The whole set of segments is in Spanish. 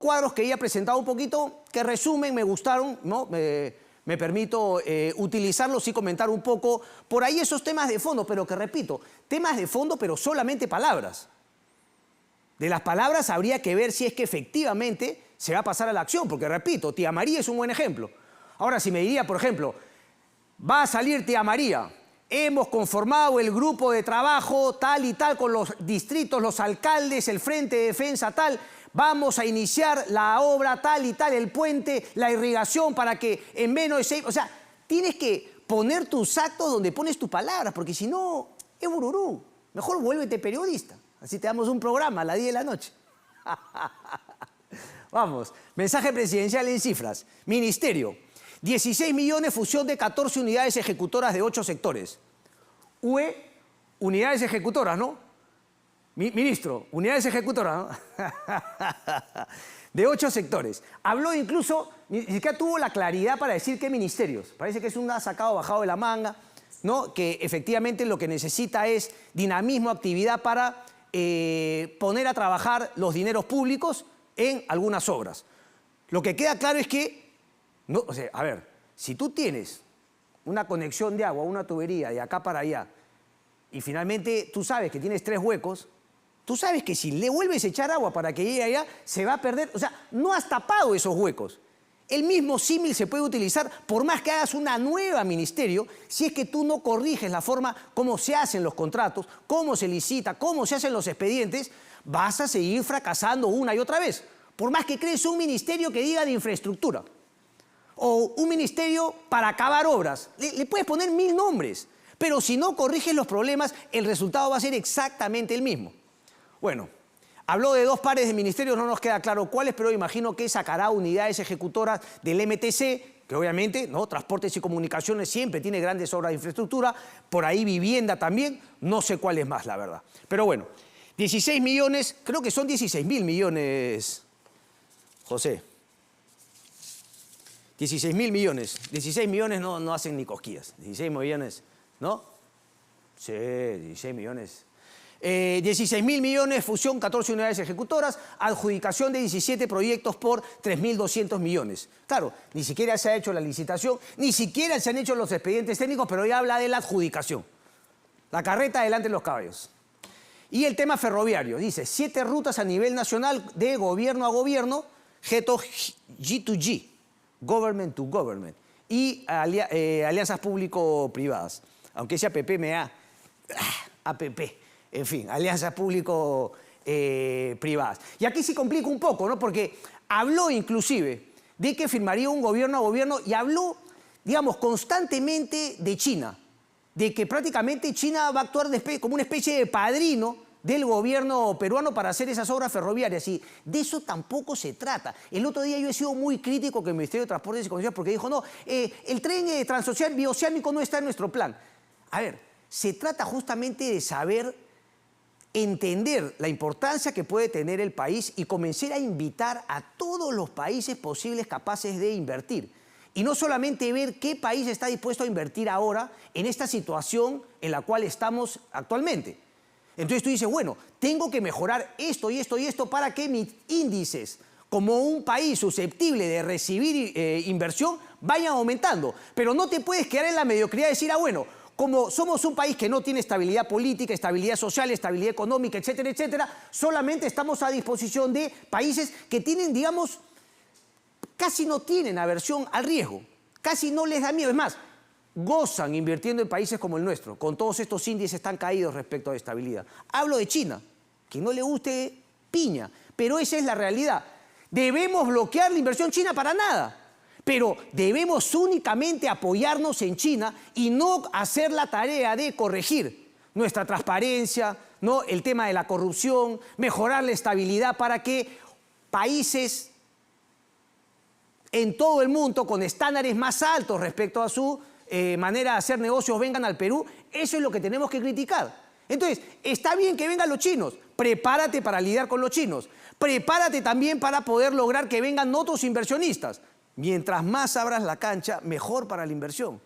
cuadros que ella ha presentado un poquito, que resumen, me gustaron, ¿no? Me permito utilizarlos y comentar un poco por ahí esos temas de fondo, pero que repito, temas de fondo, pero solamente palabras. De las palabras habría que ver si es que efectivamente se va a pasar a la acción, porque repito, Tía María es un buen ejemplo. Ahora, si me diría, por ejemplo, va a salir Tía María, hemos conformado el grupo de trabajo tal y tal con los distritos, los alcaldes, el Frente de Defensa tal, vamos a iniciar la obra tal y tal, el puente, la irrigación para que en menos de 6... O sea, tienes que poner tus actos donde pones tus palabras, porque si no, es bururú. Mejor vuélvete periodista. Así te damos un programa a las 10 de la noche. Vamos, mensaje presidencial en cifras. Ministerio, 16 millones, fusión de 14 unidades ejecutoras de 8 sectores. UE, unidades ejecutoras, ¿no? Ministro, unidades ejecutoras, ¿no? De 8 sectores. Habló incluso, ni siquiera tuvo la claridad para decir qué ministerios. Parece que es un sacado bajado de la manga, ¿no? Que efectivamente lo que necesita es dinamismo, actividad para poner a trabajar los dineros públicos en algunas obras. Lo que queda claro es que, no, o sea, a ver, si tú tienes una conexión de agua, una tubería de acá para allá, y finalmente tú sabes que tienes 3 huecos, tú sabes que si le vuelves a echar agua para que llegue allá, se va a perder. O sea, no has tapado esos huecos. El mismo símil se puede utilizar por más que hagas una nueva ministerio, si es que tú no corriges la forma como se hacen los contratos, cómo se licita, cómo se hacen los expedientes, vas a seguir fracasando una y otra vez. Por más que crees un ministerio que diga de infraestructura o un ministerio para acabar obras, le puedes poner 1000 nombres, pero si no corriges los problemas, el resultado va a ser exactamente el mismo. Bueno, habló de 2 pares de ministerios, no nos queda claro cuáles, pero imagino que sacará unidades ejecutoras del MTC, que obviamente, ¿no? Transportes y comunicaciones siempre tiene grandes obras de infraestructura, por ahí vivienda también, no sé cuál es más, la verdad. Pero bueno, 16 millones, creo que son 16.000 millones, José. 16.000 millones. 16 millones no hacen ni cosquillas. 16 millones, ¿no? Sí, 16 millones. 16.000 millones, fusión, 14 unidades ejecutoras, adjudicación de 17 proyectos por 3.200 millones. Claro, ni siquiera se ha hecho la licitación, ni siquiera se han hecho los expedientes técnicos, pero ya habla de la adjudicación. La carreta delante de los caballos. Y el tema ferroviario, dice, 7 rutas a nivel nacional de gobierno a gobierno, G2G, government to government, y alianzas público-privadas. Aunque ese APP me da... APP. En fin, alianzas público-privadas. Y aquí sí complica un poco, ¿no? Porque habló inclusive de que firmaría un gobierno a gobierno y habló, digamos, constantemente de China, de que prácticamente China va a actuar como una especie de padrino del gobierno peruano para hacer esas obras ferroviarias. Y de eso tampoco se trata. El otro día yo he sido muy crítico con el Ministerio de Transportes y Comunicaciones porque dijo, no, el tren transoceánico bioceánico no está en nuestro plan. A ver, se trata justamente de saber entender la importancia que puede tener el país y comenzar a invitar a todos los países posibles capaces de invertir. Y no solamente ver qué país está dispuesto a invertir ahora en esta situación en la cual estamos actualmente. Entonces tú dices, bueno, tengo que mejorar esto y esto y esto para que mis índices como un país susceptible de recibir inversión vayan aumentando. Pero no te puedes quedar en la mediocridad de decir, bueno, como somos un país que no tiene estabilidad política, estabilidad social, estabilidad económica, etcétera, etcétera, solamente estamos a disposición de países que tienen, digamos, casi no tienen aversión al riesgo, casi no les da miedo. Es más, gozan invirtiendo en países como el nuestro, con todos estos índices tan caídos respecto a estabilidad. Hablo de China, que no le guste piña, pero esa es la realidad. ¿Debemos bloquear la inversión china? Para nada. Pero debemos únicamente apoyarnos en China y no hacer la tarea de corregir nuestra transparencia, ¿no? El tema de la corrupción, mejorar la estabilidad para que países en todo el mundo con estándares más altos respecto a su manera de hacer negocios vengan al Perú. Eso es lo que tenemos que criticar. Entonces, está bien que vengan los chinos, prepárate para lidiar con los chinos, prepárate también para poder lograr que vengan otros inversionistas. Mientras más abras la cancha, mejor para la inversión.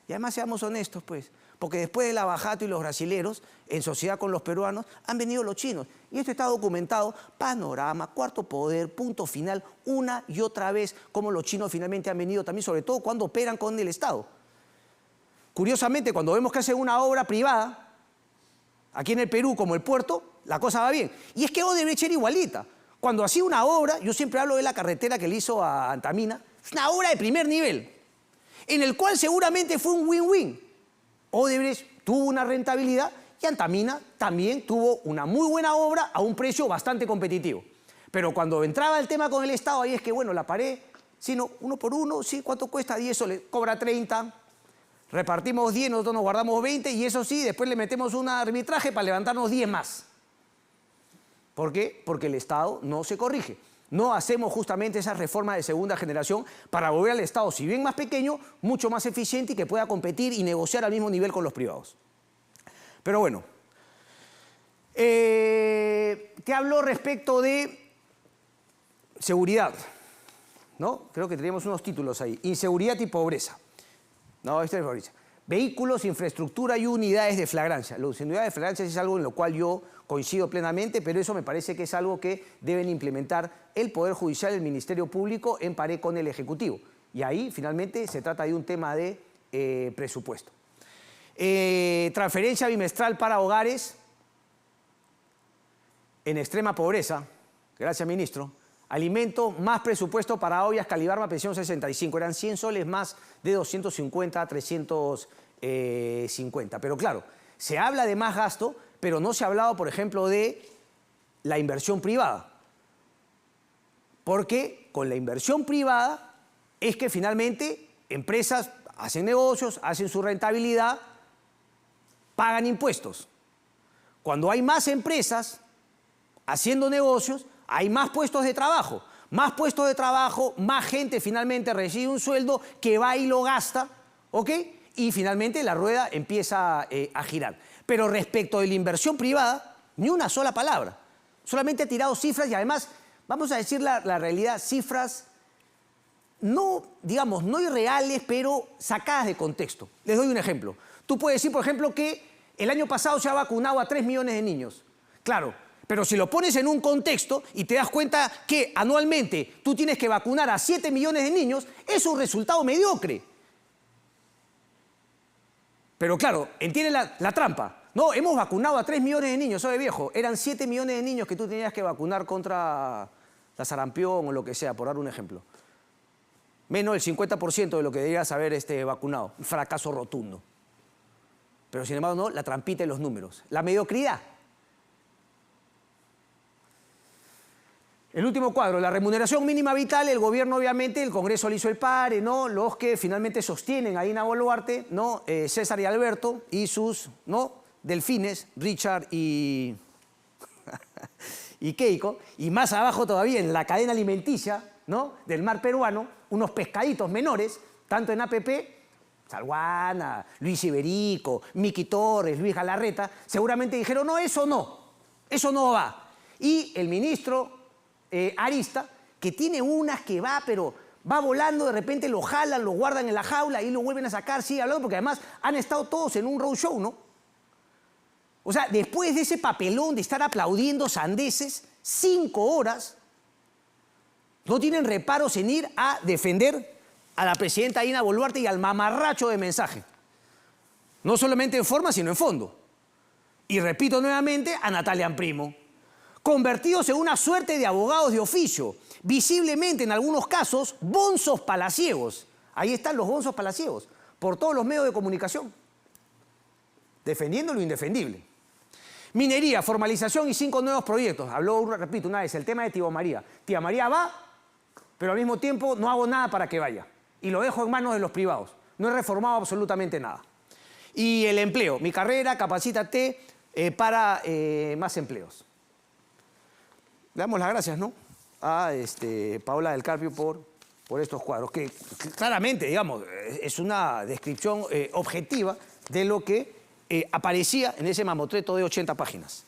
Y además seamos honestos, pues, porque después de Lavajato y los brasileros, en sociedad con los peruanos, han venido los chinos. Y esto está documentado, Panorama, Cuarto Poder, Punto Final, una y otra vez, cómo los chinos finalmente han venido también, sobre todo cuando operan con el Estado. Curiosamente, cuando vemos que hacen una obra privada, aquí en el Perú, como el puerto, la cosa va bien. Y es que Odebrecht era igualita. Cuando hacía una obra, yo siempre hablo de la carretera que le hizo a Antamina, es una obra de primer nivel, en el cual seguramente fue un win-win. Odebrecht tuvo una rentabilidad y Antamina también tuvo una muy buena obra a un precio bastante competitivo. Pero cuando entraba el tema con el Estado, ahí es que, bueno, la pared, sí, no, uno por uno, sí, ¿cuánto cuesta? 10 soles, cobra 30, repartimos 10, nosotros nos guardamos 20 y eso sí, después le metemos un arbitraje para levantarnos 10 más. ¿Por qué? Porque el Estado no se corrige. No hacemos justamente esa reforma de segunda generación para volver al Estado, si bien más pequeño, mucho más eficiente y que pueda competir y negociar al mismo nivel con los privados. Pero bueno, te hablo respecto de seguridad, ¿no? Creo que teníamos unos títulos ahí. Inseguridad y pobreza. No, esto es pobreza. Vehículos, infraestructura y unidades de flagrancia. Las unidades de flagrancia es algo en lo cual yo coincido plenamente, pero eso me parece que es algo que deben implementar el Poder Judicial y el Ministerio Público en pared con el Ejecutivo. Y ahí, finalmente, se trata de un tema de presupuesto. Transferencia bimestral para hogares en extrema pobreza. Gracias, ministro. Alimento más presupuesto para ollas, Calibarma, pensión 65. Eran 100 soles más de 250 a 350. Pero claro, se habla de más gasto, pero no se ha hablado, por ejemplo, de la inversión privada. Porque con la inversión privada es que finalmente empresas hacen negocios, hacen su rentabilidad, pagan impuestos. Cuando hay más empresas haciendo negocios, hay más puestos de trabajo. Más puestos de trabajo, más gente finalmente recibe un sueldo que va y lo gasta, ¿ok? Y finalmente la rueda empieza a girar. Pero respecto de la inversión privada, ni una sola palabra. Solamente ha tirado cifras y además, vamos a decir la realidad, cifras no, digamos, no irreales, pero sacadas de contexto. Les doy un ejemplo. Tú puedes decir, por ejemplo, que el año pasado se ha vacunado a 3 millones de niños. Claro, pero si lo pones en un contexto y te das cuenta que anualmente tú tienes que vacunar a 7 millones de niños, es un resultado mediocre. Pero claro, entiende la trampa. No, hemos vacunado a 3 millones de niños, soy viejo. Eran 7 millones de niños que tú tenías que vacunar contra la sarampión o lo que sea, por dar un ejemplo. Menos del 50% de lo que deberías haber vacunado. Un fracaso rotundo. Pero sin embargo, no, la trampita y los números. La mediocridad. El último cuadro, la remuneración mínima vital, el gobierno obviamente, el Congreso le hizo el pare, ¿no? Los que finalmente sostienen a Dina Boluarte, ¿no? César y Alberto y sus, ¿no? Delfines, Richard y Keiko, y más abajo todavía en la cadena alimenticia, ¿no? Del mar peruano, unos pescaditos menores, tanto en APP, Salguana, Luis Iberico, Miki Torres, Luis Galarreta, seguramente dijeron, no, eso no va. Y el ministro Arista, que tiene unas que va, pero va volando, de repente lo jalan, lo guardan en la jaula y lo vuelven a sacar, sigue hablando, porque además han estado todos en un roadshow, ¿no? O sea, después de ese papelón de estar aplaudiendo sandeces 5 horas, no tienen reparos en ir a defender a la presidenta Dina Boluarte y al mamarracho de mensaje. No solamente en forma, sino en fondo. Y repito nuevamente, a Natalia Amprimo. Convertidos en una suerte de abogados de oficio, visiblemente en algunos casos, bonzos palaciegos. Ahí están los bonzos palaciegos, por todos los medios de comunicación, defendiendo lo indefendible. Minería, formalización y 5 nuevos proyectos. Habló, repito, una vez, el tema de Tía María. Tía María va, pero al mismo tiempo no hago nada para que vaya. Y lo dejo en manos de los privados. No he reformado absolutamente nada. Y el empleo, mi carrera, capacítate para más empleos. Le damos las gracias, ¿no? A Paola del Carpio por estos cuadros, que claramente, digamos, es una descripción objetiva de lo que aparecía en ese mamotreto de 80 páginas.